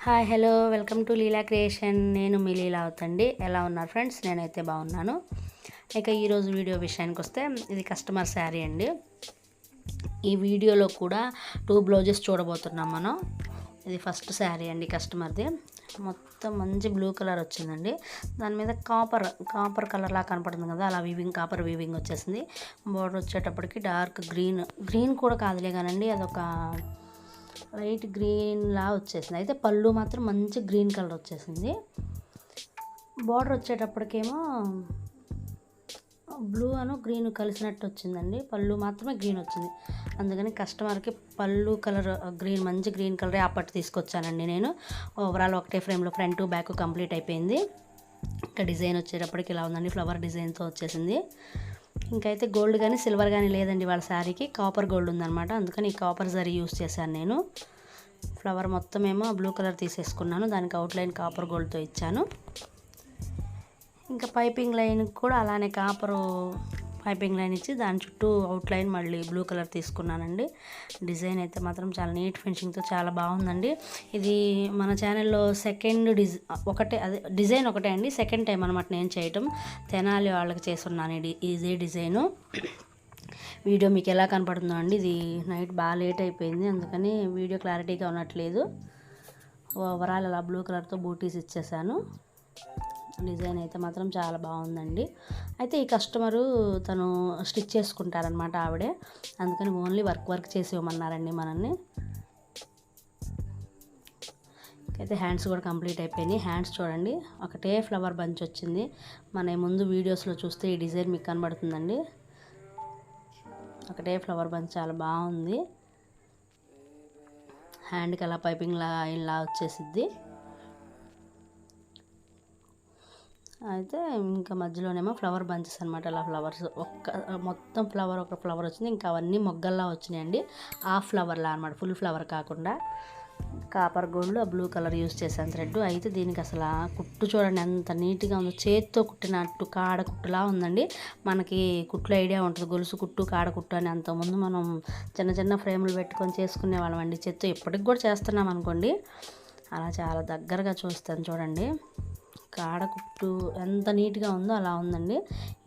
Hi hello welcome to Leela creation. నేను మీ లీలా అవుతండి. ఎలా ఉన్నారు ఫ్రెండ్స్? నేనైతే బాగున్నాను. ఇక ఈరోజు వీడియో విషయానికి వస్తే ఇది కస్టమర్ శారీ అండి. ఈ వీడియోలో కూడా 2 బ్లౌజెస్ చూడబోతున్నాం మనం. ఇది ఫస్ట్ శారీ అండి కస్టమర్ది. మొత్తం మంచి బ్లూ కలర్ వచ్చిందండి. దాని మీద కాపర్ కలర్ లా కనపడుతుంది కదా, అలా కాపర్ వీవింగ్ వచ్చేసింది. బోర్డర్ వచ్చేటప్పటికి డార్క్ గ్రీన్ కూడా కాదులే కానండి, అదొక లైట్ గ్రీన్ లా వచ్చేసింది. అయితే పళ్ళు మాత్రం మంచి గ్రీన్ కలర్ వచ్చేసింది. బార్డర్ వచ్చేటప్పటికేమో బ్లూ అను గ్రీన్ కలిసినట్టు వచ్చిందండి. పళ్ళు మాత్రమే గ్రీన్ వచ్చింది. అందుకని కస్టమర్కి పళ్ళు కలర్ మంచి గ్రీన్ కలరే అప్పటి తీసుకొచ్చానండి నేను. ఓవరాల్ ఒకటే ఫ్రేమ్లో ఫ్రంట్ బ్యాక్ కంప్లీట్ అయిపోయింది. ఇంకా డిజైన్ వచ్చేటప్పటికి ఇలా ఉందండి, ఫ్లవర్ డిజైన్తో వచ్చేసింది. ఇంకైతే గోల్డ్ కానీ సిల్వర్ కానీ లేదండి వాళ్ళ శారీకి, కాపర్ గోల్డ్ ఉందన్నమాట. అందుకని ఈ కాపర్ జరీ యూస్ చేశాను నేను. ఫ్లవర్ మొత్తం ఏమో బ్లూ కలర్ తీసేసుకున్నాను, దానికి అవుట్లైన్ కాపర్ గోల్డ్తో ఇచ్చాను. ఇంకా పైపింగ్ లైన్ కూడా అలానే కాపరు పైపింగ్ లైన్ ఇచ్చి దాని చుట్టూ అవుట్లైన్ మళ్ళీ బ్లూ కలర్ తీసుకున్నానండి. డిజైన్ అయితే మాత్రం చాలా నీట్ ఫినిషింగ్తో చాలా బాగుందండి. ఇది మన ఛానల్లో డిజైన్ ఒకటే అండి, సెకండ్ టైం అనమాట నేను చేయటం. తెనాలి వాళ్ళకి చేస్తున్నాను ఇదే డిజైను. వీడియో మీకు ఎలా కనపడుతుందో అండి, ఇది నైట్ బాగా లేట్ అయిపోయింది, అందుకని వీడియో క్లారిటీగా ఉన్నట్లేదు. ఓవరాల్ అలా బ్లూ కలర్తో బూటీస్ ఇచ్చేసాను. డిజైన్ అయితే మాత్రం చాలా బాగుందండి. అయితే ఈ కస్టమరు తను స్టిచ్ చేసుకుంటారనమాట ఆవిడే, అందుకని ఓన్లీ వర్క్ చేసి ఇవ్వమన్నారండి మనల్ని. అయితే హ్యాండ్స్ కూడా కంప్లీట్ అయిపోయినాయి. హ్యాండ్స్ చూడండి, ఒకటే ఫ్లవర్ బంచ్ వచ్చింది. మన ముందు వీడియోస్లో చూస్తే ఈ డిజైన్ మీకు కనబడుతుందండి. ఒకటే ఫ్లవర్ బంచ్ చాలా బాగుంది. హ్యాండ్కి అలా పైపింగ్ ఇలా వచ్చేసిద్ది. అయితే ఇంకా మధ్యలోనేమో ఫ్లవర్ బంచెస్ అనమాట. అలా ఫ్లవర్స్ మొత్తం ఒక ఫ్లవర్ వచ్చింది, ఇంకా అవన్నీ మొగ్గల్లా వచ్చినాయండి. హాఫ్ ఫ్లవర్లా అనమాట, ఫుల్ ఫ్లవర్ కాకుండా. Copper gold blue colour use చేశాను థ్రెడ్. అయితే దీనికి అసలు కుట్టు చూడండి ఎంత నీట్గా ఉందో, చేతితో కుట్టినట్టు కాడ కుట్టులా ఉందండి. మనకి కుట్లు ఐడియా ఉంటుంది, గొలుసు కుట్టు కాడ కుట్టు అని. అంతకుముందు మనం చిన్న ఫ్రేములు పెట్టుకొని చేసుకునే వాళ్ళం అండి చేత్తో. ఇప్పటికి కూడా చేస్తున్నాం అనుకోండి. అలా చాలా దగ్గరగా చూస్తాను చూడండి, కాడ కుట్టు ఎంత నీట్గా ఉందో అలా ఉందండి.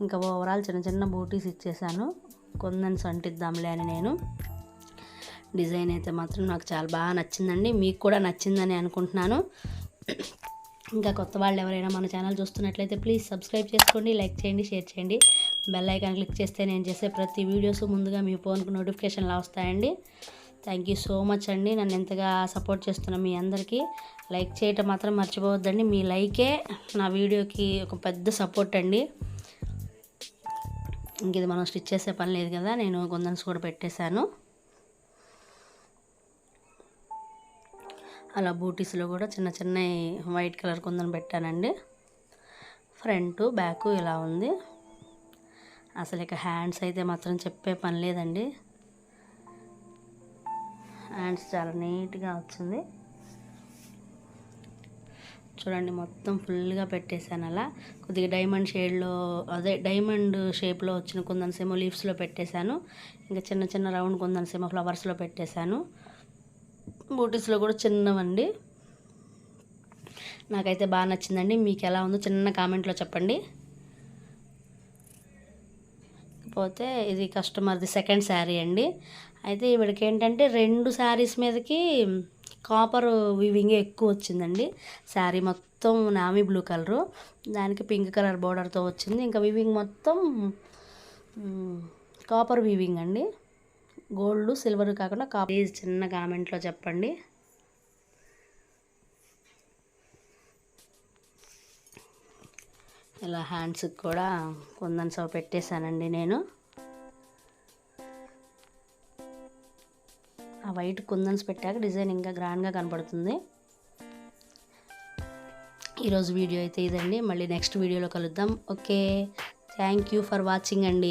ఇంకా ఓవరాల్ చిన్న బూటీస్ ఇచ్చేసాను, కొందన్స్ అంటిద్దాంలే అని నేను. డిజైన్ అయితే మాత్రం నాకు చాలా బాగా నచ్చిందండి, మీకు కూడా నచ్చిందని అనుకుంటున్నాను. ఇంకా కొత్త వాళ్ళు ఎవరైనా మన ఛానల్ చూస్తున్నట్లయితే ప్లీజ్ సబ్స్క్రైబ్ చేసుకోండి, లైక్ చేయండి, షేర్ చేయండి. బెల్ ఐకాన్ క్లిక్ చేస్తే నేను చేసే ప్రతి వీడియోస్ ముందుగా మీ ఫోన్కు నోటిఫికేషన్లా వస్తాయండి. థ్యాంక్ యూ సో మచ్ అండి, నన్ను ఎంతగా సపోర్ట్ చేస్తున్న మీ అందరికీ. లైక్ చేయటం మాత్రం మర్చిపోవద్దండి, మీ లైకే నా వీడియోకి ఒక పెద్ద సపోర్ట్ అండి. ఇంక ఇది మనం స్టిచ్ చేసే పని లేదు కదా, నేను కొందన్స్ కూడా పెట్టేశాను. అలా బూటీస్లో కూడా చిన్న వైట్ కలర్ కొందని పెట్టానండి. ఫ్రంట్ బ్యాక్ ఇలా ఉంది. అసలు ఇక హ్యాండ్స్ అయితే మాత్రం చెప్పే పని లేదండి. హ్యాండ్స్ చాలా నీట్గా వచ్చింది చూడండి, మొత్తం ఫుల్గా పెట్టేశాను. అలా కొద్దిగా డైమండ్ షేప్లో వచ్చిన కొందన్సేమో లీవ్స్లో పెట్టేశాను. ఇంకా చిన్న రౌండ్ కొందన్సేమో ఫ్లవర్స్లో పెట్టేశాను. బూటీస్లో కూడా చిన్నవండి. నాకైతే బాగా నచ్చిందండి. మీకు ఎలా ఉందో చిన్న కామెంట్లో చెప్పండి. పోతే ఇది కస్టమర్ది సెకండ్ శారీ అండి. అయితే ఇవిడికి ఏంటంటే 2 శారీస్ మీదకి కాపర్ వీవింగ్ ఎక్కువ వచ్చిందండి. శారీ మొత్తం నావీ బ్లూ కలరు, దానికి పింక్ కలర్ బోర్డర్తో వచ్చింది. ఇంకా వీవింగ్ మొత్తం కాపర్ వీవింగ్ అండి, గోల్డ్ సిల్వర్ కాకుండా కాపర్. ప్లీజ్ చిన్న కామెంట్లో చెప్పండి. ఇలా హ్యాండ్స్కి కూడా కొందన్స్ పెట్టేశానండి నేను. ఆ వైట్ కుందన్స్ పెట్టాక డిజైన్ ఇంకా గ్రాండ్గా కనపడుతుంది. ఈరోజు వీడియో అయితే ఇదండి, మళ్ళీ నెక్స్ట్ వీడియోలో కలుద్దాం. Okay, thank you for watching అండి.